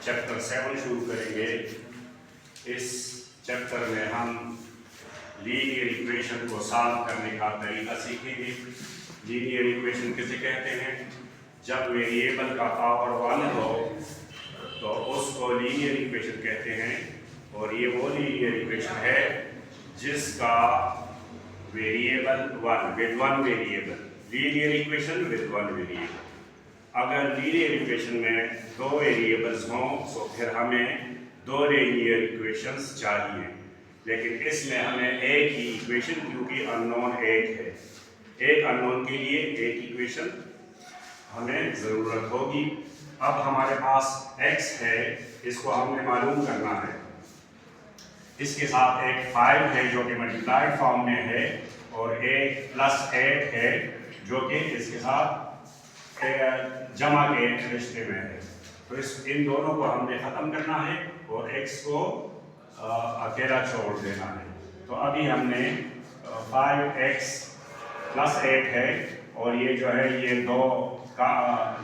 Chapter 7 शुरू करेंगे। इस चैप्टर में हम लीनियर इक्वेशन को सॉल्व करने का तरीका सीखेंगे। लीनियर इक्वेशन किसे कहते हैं? जब वेरिएबल का पावर 1 हो तो उसको लीनियर इक्वेशन कहते हैं, और ये वो लीनियर इक्वेशन है जिसका variable 1 with 1 variable, linear equation with 1 variable. अगर लीनियर इक्वेशन में 2 वेरिएबल्स हों तो फिर हमें 2 लीनियर इक्वेशंस चाहिए, लेकिन इसमें हमें एक ही इक्वेशन, क्योंकि अननोन एक है, एक अननोन के लिए एक इक्वेशन हमें ज़रूरत होगी। अब हमारे पास x है, इसको हमने मालूम करना है। इसके साथ एक 5 है जो कि मल्टीप्लाइड फॉर्म में है, और एक +8 है जो कि इसके साथ जमा के रिश्ते में है। तो इन दोनों को हमने ख़त्म करना है और x को अकेला छोड़ देना है। तो अभी हमने 5x + 8 है, और ये जो है ये दो का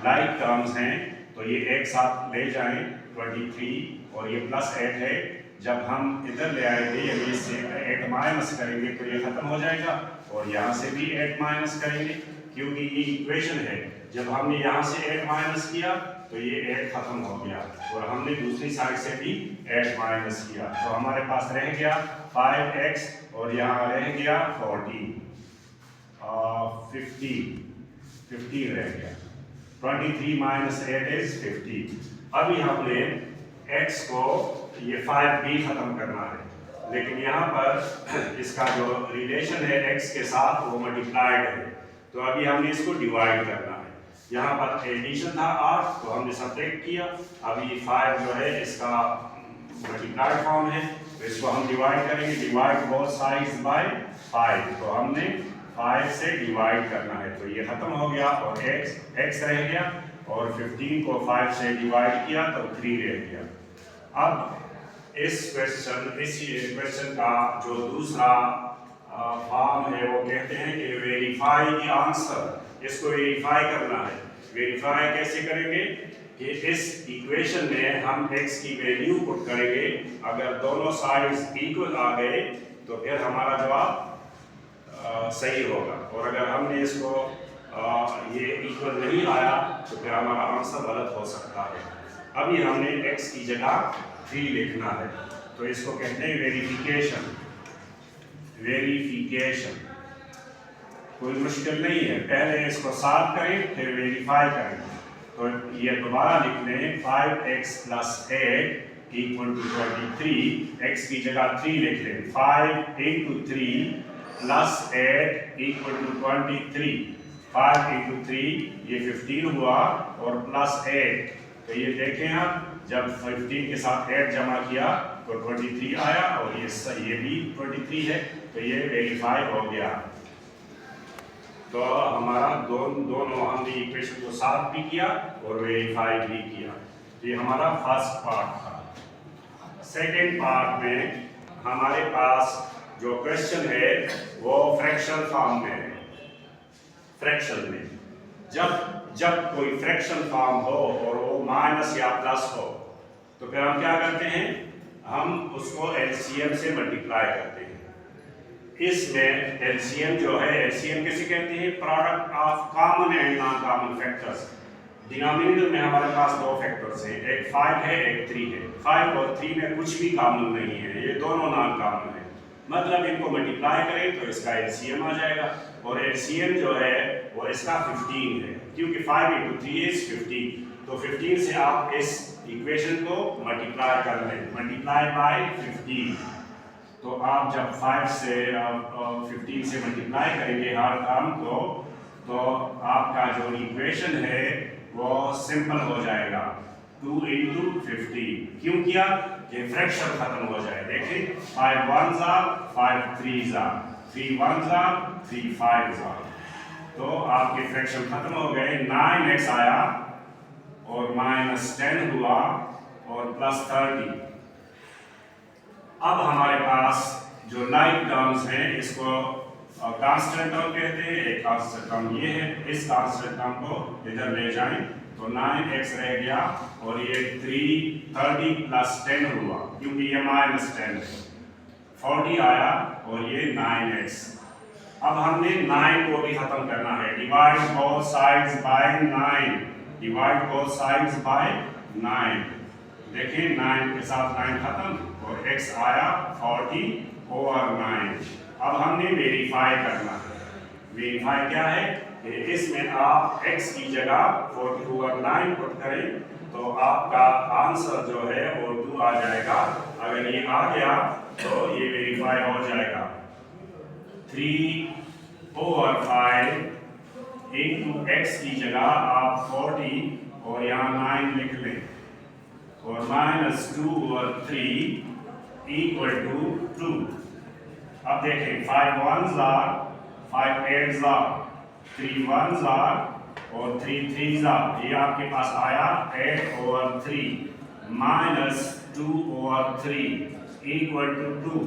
लाइक टर्म्स हैं, तो ये एक साथ ले जाएं 23, और ये +8 है। जब हम इधर ले आएंगे यानी इससे 8 माइनस करेंगे तो ये ख़त्म हो जाएगा, और यहाँ से भी 8 माइनस करेंगे क्योंकि ये इक्वेशन है। जब हमने यहाँ से 8 माइनस किया तो ये 8 खत्म हो गया, और हमने दूसरी साइड से भी 8 माइनस किया, तो हमारे पास रह गया 5x, और यहाँ रह गया 15 रह गया। 23 माइनस 8 इज 50। अभी हमने x को ये 5 भी खत्म करना है, लेकिन यहाँ पर इसका जो रिलेशन है x के साथ वो मल्टीप्लाइड है, तो अभी हमने इसको डिवाइड करना है। यहाँ पर एडिशन था 8, तो हमने सब्ट्रैक्ट किया। अभी 5 जो है इसका मल्टीप्लाइड फॉर्म है, तो इसको हम डिवाइड करेंगे। डिवाइड बोथ साइड्स बाय 5, तो हमने 5 से डिवाइड करना है, तो ये खत्म हो गया, और x रह गया, और 15 को 5 से डिवाइड किया तो 3 रह गया। अब इस क्वेश्चन का जो दूसरा फॉर्म है वो कहते हैं कि वेरीफाई द आंसर। इसको वेरीफाई करना है। वेरीफाई कैसे करेंगे कि इस इक्वेशन में हम x की वैल्यू पुट करेंगे। अगर दोनों साइड्स इक्वल आ गए तो फिर हमारा जवाब सही होगा, और अगर हमने इसको ये इक्वल नहीं आया तो फिर हमारा आंसर गलत हो सकता है। अभी हमने x की जगह 3 लिखना है, तो इसको कहते हैं वेरिफिकेशन। वेरिफिकेशन कोई मुश्किल नहीं है, पहले इसको सॉल्व करें फिर वेरीफाई करें। तो ये दोबारा लिख लें, 5x + 8 = 23। x की जगह 3 लिख लें, 5 × 3 + 8 = 23। 5 × 3 ये 15 हुआ, और +8, तो ये देखें आप, जब 15 के साथ 8 जमा किया तो 23 आया, और ये भी 23 है, तो ये वेरीफाई हो गया। तो हमारा दोनों हमने इक्वेशन को सॉल्व भी किया और वेरीफाई भी किया। तो ये हमारा फर्स्ट पार्ट था। सेकेंड पार्ट में हमारे पास जो क्वेश्चन है वो फ्रैक्शन फॉर्म में है। फ्रैक्शन में जब कोई फ्रैक्शन फॉर्म हो और वो माइनस या प्लस हो, तो फिर हम क्या करते हैं, हम उसको एलसीएम से मल्टीप्लाई करते हैं। इसमें एलसीएम जो है, एलसीएम किसे कहते हैं? Product of common and non common factors. Denominator में हमारे पास 2 फैक्टर्स हैं, एक 5 है, एक 3 है। 5 और 3 में कुछ भी कॉमन नहीं है, ये दोनों नॉन कॉमन है। मतलब इनको मल्टीप्लाई करें तो इसका एलसीएम आ जाएगा, और एलसीएम जो है वो इसका 15 है, क्योंकि 5 × 3 इज 15। तो 15 से आप इस इक्वेशन को मल्टीप्लाई कर लें, मल्टीप्लाई बाय 15। तो आप जब 5 से 15 से मल्टीप्लाई करेंगे हर टर्म को, तो आपका जो इक्वेशन है वो सिंपल हो जाएगा, 2 × 15। क्यों किया? कि फ्रैक्शन खत्म हो जाए। देखिए, 5 1s are 5 3s are 3 1s are 3 5s are, तो आपके फ्रैक्शन खत्म हो गए। 9x आया, और -10 हुआ, और +30। अब हमारे पास जो लाइक टर्म्स हैं इसको कांस्टेंट टर्म कहते हैं। एक कांस्टेंट टर्म ये है, इस कांस्टेंट टर्म को इधर ले जाएं तो तो 9x रह गया और ये 30 प्लस 10 हुआ क्योंकि ये माइनस 10 है, 40 आया और ये 9x। अब हमने 9 को भी खत्म करना है, divide both sides bye 9, divide both sides bye 9। देखिए 9 के साथ 9 खत्म और x आया 40 ओवर 9। अब हमने वेरीफाई करना है। वेरीफाई क्या है कि इसमें आप x की जगह 40 ओवर 9 पुट करें तो आपका आंसर जो है वो 2 आ जाएगा। अगर ये आ गया तो ये वेरीफाई हो जाएगा। 3 ओवर 5 इंटू x की जगह आप 40 और यहाँ 9 लिख लें और माइनस 2 ओवर 3 इक्वल टू 2। अब देखें 5 1s are, 5 8s are, 3 1s are और 3 3s are। ये आपके पास आया 8 over 3 minus 2 over 3 equal to 2।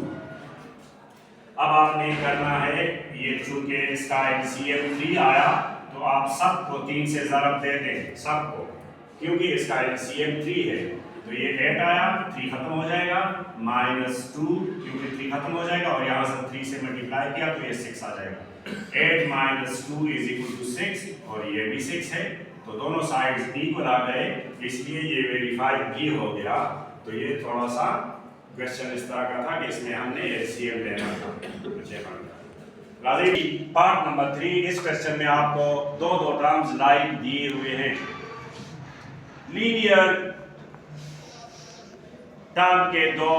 अब आपने करना है, ये चूंकि इसका LCM 3 आया तो आप सबको 3 से ज़रब दे दें सबको, क्योंकि इसका LCM 3 है। तो ये 8 आया, 3 खत्म हो जाएगा, माइनस 2 क्योंकि 3 खत्म हो जाएगा और यहाँ से 3 से मल्टीप्लाई किया तो ये 6 आ जाएगा। 8 माइनस 2 इज इक्वल टू 6 और ये भी 6 है, तो दोनों साइड्स इक्वल आ गए, इसलिए ये वेरीफाई भी हो गया। तो ये थोड़ा सा क्वेश्चन इस तरह का था कि इसमें हमने LCM लेना था। राजी पार्ट नंबर 3, इस क्वेश्चन में आपको दो टर्म्स लाइक दिए हुए हैं। लीनियर टर्म के 2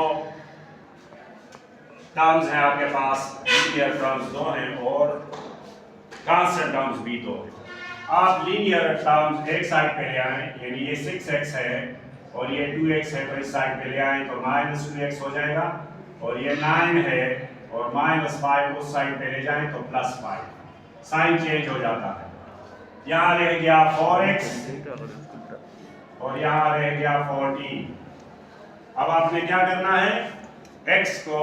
टर्म्स हैं आपके पास, लीनियर टर्म्स 2 हैं और कांस्टेंट टर्म्स भी 2 हैं। आप लीनियर टर्म्स एक साइड पे ले आए, यानी ये 6x है और ये 2x है, तो इस साइड पे ले आए तो माइनस 2x हो जाएगा और ये 9 है और माइनस 5 उस साइड पे ले जाएं तो प्लस 5, साइन चेंज हो जाता है। यहाँ रह गया 4x और यहाँ रह गया 14। अब आपने क्या करना है, x को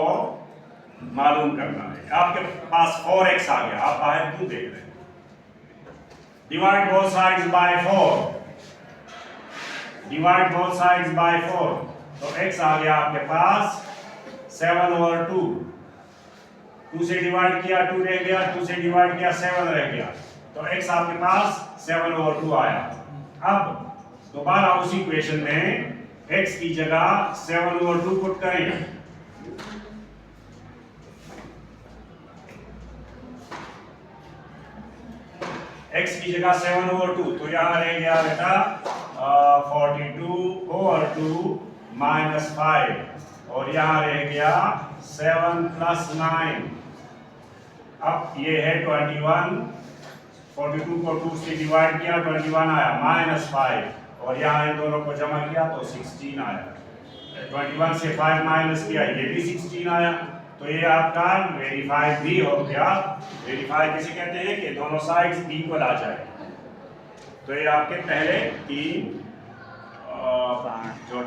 मालूम करना है। आपके पास 4x आ गया, आप बाहर क्यों देख रहे हैं? Divide both sides bye 4, divide both sides bye 4, तो x आ गया आपके पास 7 ओवर 2। 2 से डिवाइड किया 2 रह गया, 2 से डिवाइड किया 7 रह गया, तो x आपके पास 7 ओवर 2 आया। अब दोबारा उसी इक्वेशन में x की जगह 7 ओवर 2 पुट करें, x की जगह 7 ओवर 2, तो यहाँ रह गया बेटा 42 ओवर 2 माइनस 5 और यहाँ रह गया 7 प्लस 9। अब ये है 21, 42 को 2 से डिवाइड किया 21 आया, माइनस 5 और यहाँ इन दोनों को जमा किया तो 16 आया। 21 से 5 माइनस किया, ये भी 16 आया। तो ये आपका वेरीफाई भी हो गया। वेरीफाई किसे कहते हैं कि दोनों साइड्स इक्वल आ जाए। तो ये आपके पहले 3 जो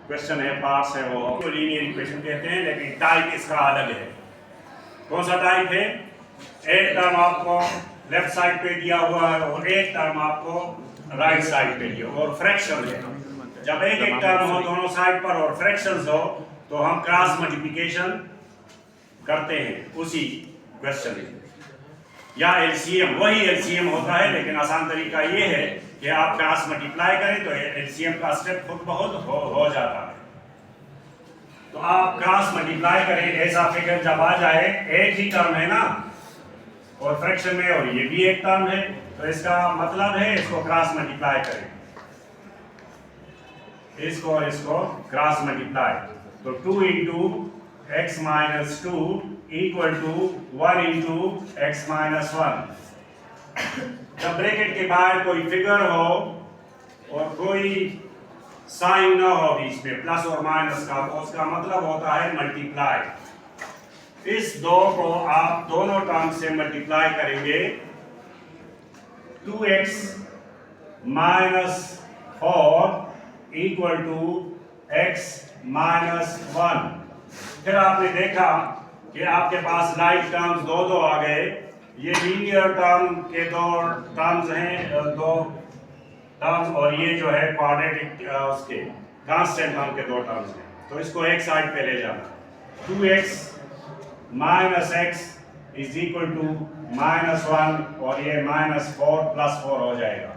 क्वेश्चन है पार्ट्स है वो लीनियर इक्वेशन कहते हैं, लेकिन टाइप इसका अलग है। कौन सा टाइप है? एक टर्म आपको लेफ्ट साइड पे दिया हुआ है और एक टर्म आपको राइट साइड पे दिया और फ्रैक्शन है। जब एक टर्म हो दोनों साइड पर और फ्रैक्शंस हो तो हम क्रॉस मल्टीप्लिकेशन करते हैं उसी क्वेश्चन में, या LCM, वही LCM होता है, लेकिन आसान तरीका ये है कि आप क्रॉस मल्टीप्लाई करें तो LCM का स्टेप खुद बहुत हो जाता है। तो आप क्रॉस मल्टीप्लाई करें, ऐसा फिगर जब आ जाए, एक ही टर्म है ना और फ्रैक्शन में और ये भी एक टर्म है, तो इसका मतलब है इसको क्रॉस मल्टीप्लाई करें, इसको और इसको क्रॉस मल्टीप्लाई, तो 2 into x minus 2 equal to 1 into x minus 1। जब ब्रैकेट के बाहर कोई फिगर हो और कोई साइन ना हो बीच में प्लस और माइनस का, तो उसका मतलब होता है मल्टीप्लाई। इस 2 को आप दोनों टर्म से मल्टीप्लाई करेंगे, 2x minus 4 equal to x minus 1। फिर आपने देखा कि आपके पास लाइक टर्म्स 2 आ गए। ये लीनियर टर्म के 2 टर्म्स हैं, 2 टर्म्स, और ये जो है क्वाड्रेटिक उसके कांस्टेंट टर्म के दो टर्म्स हैं, तो इसको एक साइड पे ले जाना। 2x minus x is equal to -1 और ये -4 + 4 हो जाएगा।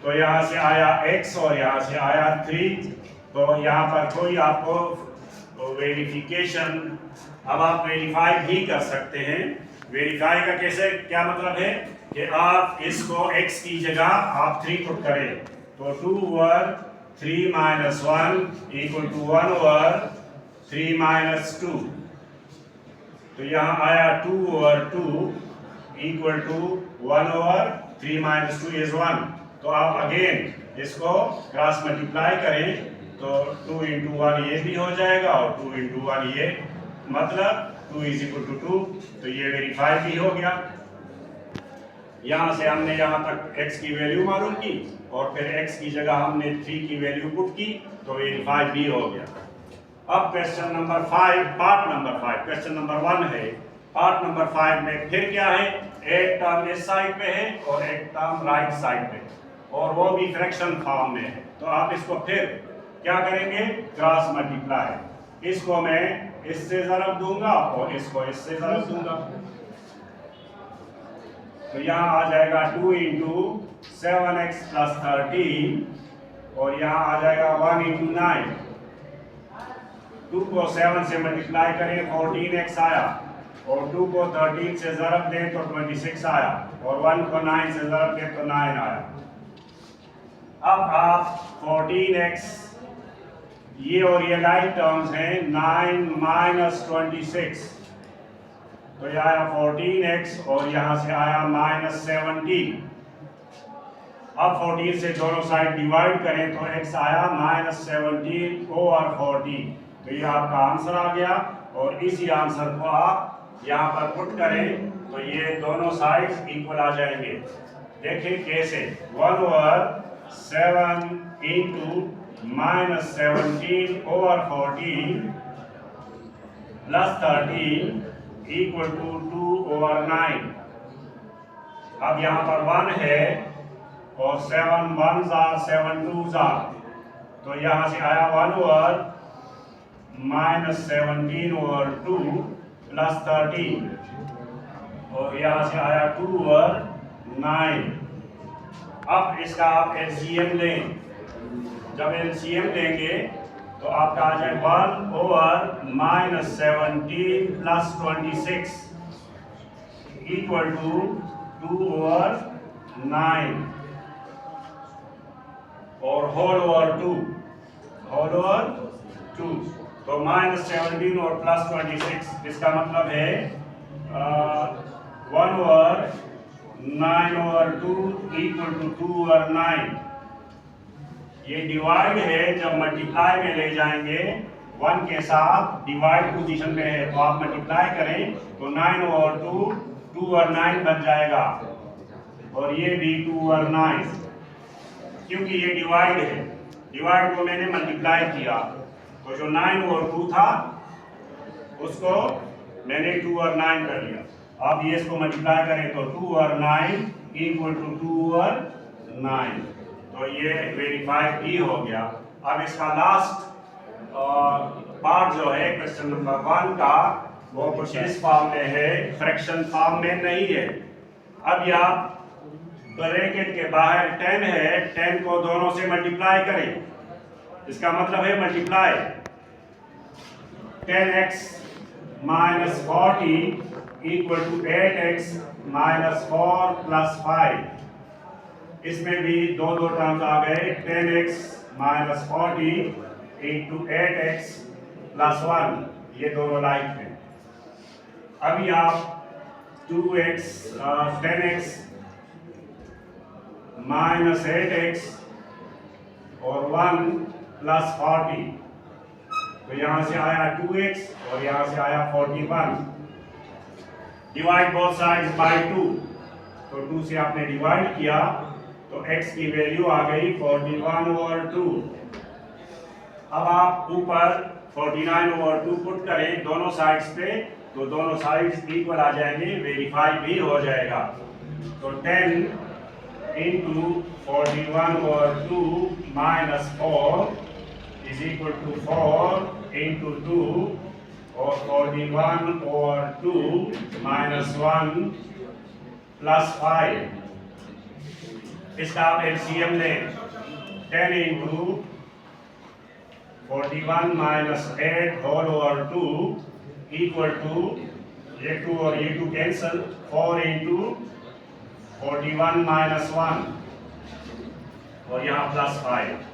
तो यहाँ से आया x और यहाँ से आया 3, तो यहाँ पर कोई आपको वेरिफिकेशन, अब आप वेरीफाई भी कर सकते हैं। वेरीफाई का कैसे, क्या मतलब है कि आप इसको x की जगह आप 3 पुट करें, तो 2 ओवर 3 - 1 इक्वल टू 1 ओवर 3 - 2, तो यहाँ आया 2 over 2 equal to 1 over 3 - 2 is 1। तो आप अगेन इसको क्रॉस मल्टीप्लाई करें तो 2 × 1 ये भी हो जाएगा और 2 × 1 ये, मतलब 2 = 2, तो ये वेरीफाई भी हो गया। यहाँ से हमने यहाँ तक x की वैल्यू मालूम की और फिर x की जगह हमने 3 की वैल्यू पुट की, तो वेरीफाई भी हो गया। अब question number 5, part number 5, question number 1 है। पार्ट नंबर 5 में फिर क्या है, एक टर्म इस साइड पे है और एक टर्म राइट साइड पे, और वो भी फ्रैक्शन फॉर्म में है। तो आप इसको फिर क्या करेंगे, क्रॉस मल्टीप्लाई। इसको मैं इससे ज़रब दूंगा और इसको इससे ज़रब दूंगा, तो यहाँ आ जाएगा 2 × 7x + 13 और यहाँ आ जाएगा 1 × 9। 2 को 7 से मल्टीप्लाई करें 14x आया, और 2 को 13 से ज़रब दें तो 26 आया, और 1 को 9 से ज़रब दें तो 9 आया। अब आप 14x, ये और ये लाइक टर्म्स हैं, 9 - 26, तो ये आया 14x और यहाँ से आया -17। अब 14 से दोनों साइड डिवाइड करें तो x आया -17 ओवर 14, तो ये आपका आंसर आ गया। और इसी आंसर को आप यहाँ पर पुट करें तो ये दोनों साइड्स इक्वल आ जाएंगे। देखिए कैसे, 1 over 7 × -17 over 14 + 13 equal to 2 over 9। अब यहाँ पर 1 है और 7 1s are 7 2s are, तो यहाँ से आया 1 ओवर -17 ओवर 2 + 13, और यहाँ से आया 2 ओवर 9। अब इसका आप एलसीएम लें, जब एलसीएम लेंगे तो आपका आ जाए 1 ओवर -17 + 26 इक्वल टू 2 ओवर 9 और होल ओवर 2, तो -17 और +26, इसका मतलब है 1 over 9 over 2 equal to 2 over 9। ये डिवाइड है, जब मल्टीप्लाई में ले जाएंगे 1 के साथ, डिवाइड पोजीशन में है, तो आप मल्टीप्लाई करें तो 9 ओवर 2 2 ओवर 9 बन जाएगा, और ये भी 2 ओवर 9, क्योंकि ये डिवाइड है। डिवाइड को मैंने मल्टीप्लाई किया, तो जो 9 ओवर 2 था उसको मैंने 2 ओवर 9 कर लिया। अब ये इसको मल्टीप्लाई करें तो 2 ओवर 9 इक्वल टू 2 ओवर 9, तो ये वेरीफाई भी हो गया। अब इसका लास्ट पार्ट जो है क्वेश्चन नंबर 1 का, वो कुछ इस फॉर्म में है, फ्रैक्शन फॉर्म में नहीं है। अब आप ब्रैकेट के बाहर 10 है, 10 को दोनों से मल्टीप्लाई करें, इसका मतलब है multiply 10x - 40 equal to 8x - 4 + 5। इसमें भी दो टर्म्स आ गए, 10x - 40 × 8x + 1, ये दोनों लाइक हैं। अभी आप 10x - 8x और 1 + 40, तो यहाँ से आया 2x और यहाँ से आया 41। डिवाइड बोथ साइड्स बाय 2, तो 2 से आपने डिवाइड किया तो x की वैल्यू आ गई 41 ओवर 2। अब आप ऊपर 49 ओवर 2 पुट करें दोनों साइड्स पे, तो दोनों साइड्स इक्वल आ जाएंगे, वेरीफाई भी हो जाएगा। तो 10 into 41 over 2 minus 4 is equal to 4 into 2 or 41 over 2 minus 1 plus 5 इसका आप एलसीएम लें 10 into 41 minus 8 whole over 2 equal to ये 2 और ये 2 कैंसल 4 into 41 minus 1 और यहाँ प्लस 5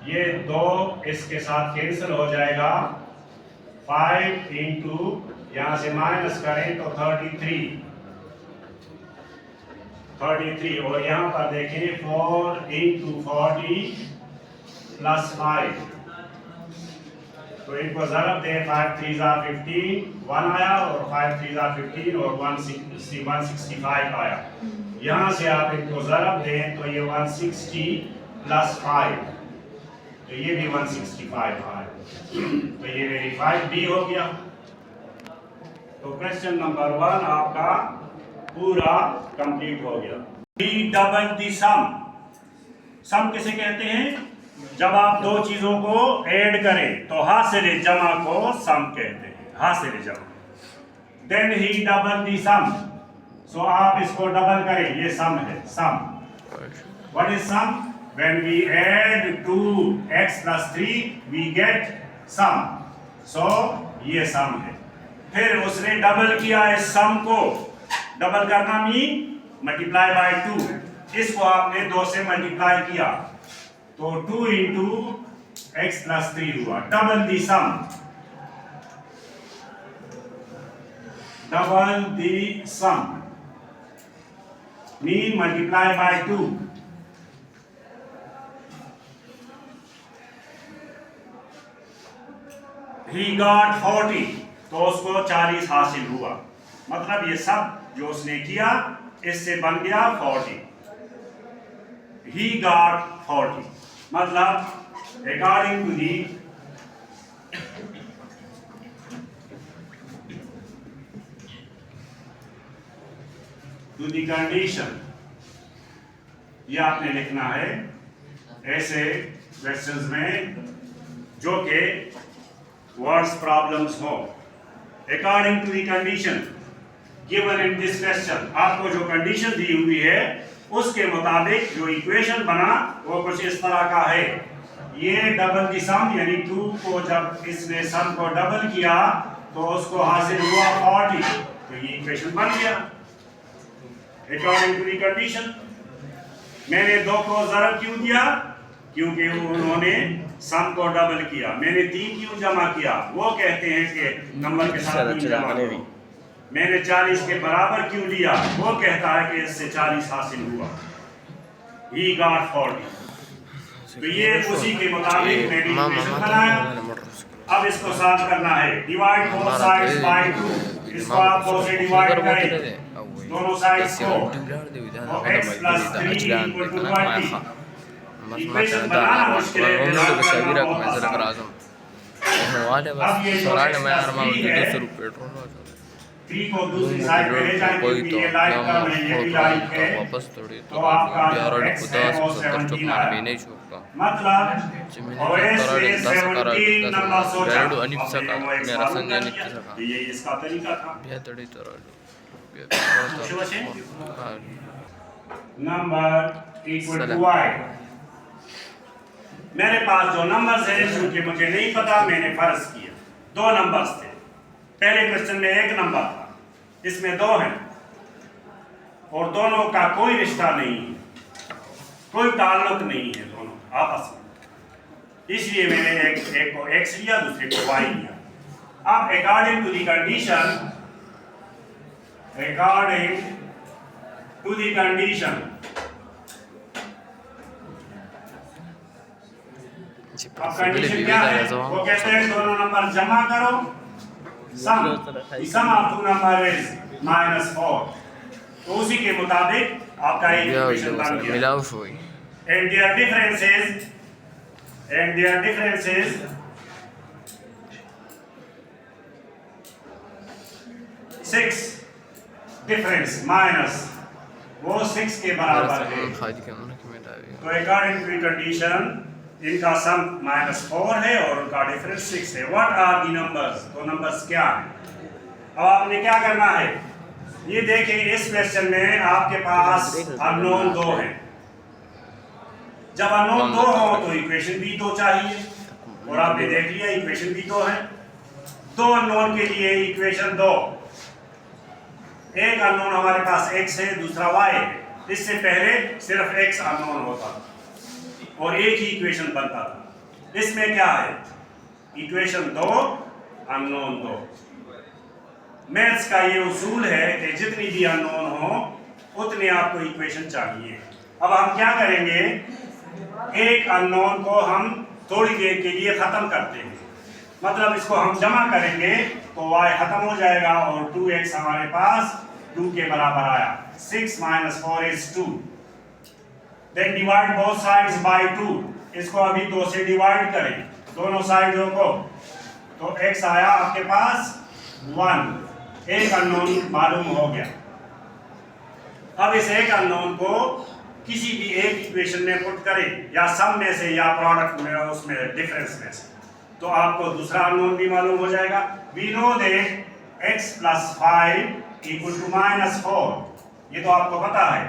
ये 2 इसके साथ कैंसिल हो जाएगा 5 इंटू यहाँ से माइनस करें तो 33 और यहाँ पर देखें 4 इंटू 40 प्लस 5 तो इनको ज़रब दें 5 3 15 1 आया और 5 3 15 और 165 आया यहाँ से आप इनको ज़रब दें तो ये 160 प्लस 5 तो ये भी 165 आया तो ये वेरीफाइड बी हो गया। तो क्वेश्चन नंबर 1 आपका पूरा कंप्लीट हो गया। डी डबल दी सम किसे कहते हैं? जब आप दो चीजों को ऐड करें तो हासिल जमा को सम कहते हैं, हासिल जमा। देन ही डबल दी सम, सो आप इसको डबल करें, ये सम है, sum. What is sum? When we add 2x plus 3 we get sum, so ये सम है। फिर उसने डबल किया इस सम को, डबल करना मीन मल्टीप्लाई बाय 2, इसको आपने 2 से मल्टीप्लाई किया तो 2 इंटू x प्लस 3 हुआ, double the sum, double the sum mean multiply by 2। He got 40 तो उसको 40 हासिल हुआ, मतलब ये सब जो उसने किया इससे बन गया 40। He got 40 मतलब according to the condition, ये आपने लिखना है ऐसे क्वेश्चंस में जो के वर्ड्स प्रॉब्लम्स हो। According to the condition given in this question, आपको जो कंडीशन दी हुई है उसके मुताबिक जो इक्वेशन बना वो कुछ इस तरह का है। ये डबल दी सम यानी 2 को जब इसने सम को डबल किया तो उसको हासिल हुआ 40, तो ये इक्वेशन बन गया अकॉर्डिंग टू द कंडीशन। मैंने 2 को ज़रब क्यों दिया? क्योंकि उन्होंने सम को डबल किया। मैंने 3 क्यों जमा किया? वो कहते हैं कि नंबर के साथ 3 जमा करो। मैंने 40 के बराबर क्यों लिया? वो कहता है कि इससे 40 हासिल हुआ। He got 40। तो ये उसी के मुताबिक मैंने इक्वेशन बनाया। अब इसको सॉल्व करना है। डिवाइड बोथ साइड्स बाय 2, इसको आप 2 से डिवाइड करें दोनों साइड्स को, तो x plus 3 equal to 20। Equation बनाना मुश्किल है, अब ये जो थ्री को दूसरी साइड पे ले जाएंगे क्योंकि ये लाइट कम है, ये भी लाइट है, तो आपका x है वो 17 आएगा। मतलब OS में 17 नंबर सोचा तो ये इसका तरीका था। Number equal to y। मेरे पास जो नंबर्स हैं क्योंकि मुझे नहीं पता मैंने फर्ज किया 2 नंबर्स थे। पहले क्वेश्चन में 1 नंबर था, इसमें 2 हैं और दोनों का कोई रिश्ता नहीं है, कोई ताल्लुक नहीं है दोनों आपस में, इसलिए मैंने एक को x लिया दूसरे को y लिया। अब अकॉर्डिंग टू द कंडीशन, अब कंडीशन क्या है? वो कहते हैं दोनों नंबर जमा करो, सम ऑफ 2 नंबर इज -4, तो उसी के मुताबिक आपका इक्वेशन बन गया। एंड देयर डिफरेंसेस 6 डिफरेंस वो 6 के बराबर है। तो अकॉर्डिंग टू कंडीशन इनका सम -4 है और उनका डिफरेंस 6 है। What are the numbers? तो नंबर्स क्या है? अब आपने क्या करना है, ये देखिए इस क्वेश्चन में आपके पास अननोन 2 है। जब अननोन 2 हो तो इक्वेशन भी 2 चाहिए, और आपने देख लिया इक्वेशन भी 2 है। 2 अननोन के लिए इक्वेशन 2, एक अननोन हमारे पास x है, दूसरा y है। इससे पहले सिर्फ x अननोन होता था और एक ही इक्वेशन बनता था। इसमें क्या है, इक्वेशन 2 अननोन 2। मैथ्स का ये उसूल है कि जितनी भी अननोन हो उतने आपको इक्वेशन चाहिए। अब हम क्या करेंगे, एक अननोन को हम थोड़ी देर के लिए खत्म करते हैं, मतलब इसको हम जमा करेंगे तो y खत्म हो जाएगा और 2x हमारे पास 2 के बराबर आया। 6 - 4 is 2। Then divide both sides by 2। इसको अभी 2 से डिवाइड करें दोनों साइडों को, तो x आया आपके पास 1। एक अननोन मालूम हो गया। अब इस एक अननोन को किसी भी एक इक्वेशन में पुट करें, या सम में से या प्रोडक्ट में, उसमें डिफरेंस में से, तो आपको दूसरा अननोन भी मालूम हो जाएगा। वी नो दैट x + 5 = -4, ये तो आपको पता है,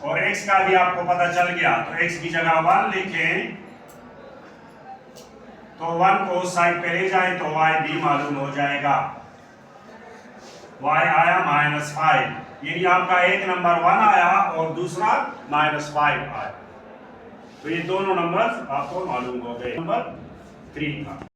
और x का भी आपको पता चल गया। तो x की जगह 1 लिखें, तो 1 को उस साइड पे ले जाएं तो y भी मालूम हो जाएगा। y आया -5, यानी आपका एक नंबर 1 आया और दूसरा -5 आया। तो ये दोनों नंबर आपको मालूम हो गए। नंबर 3 था।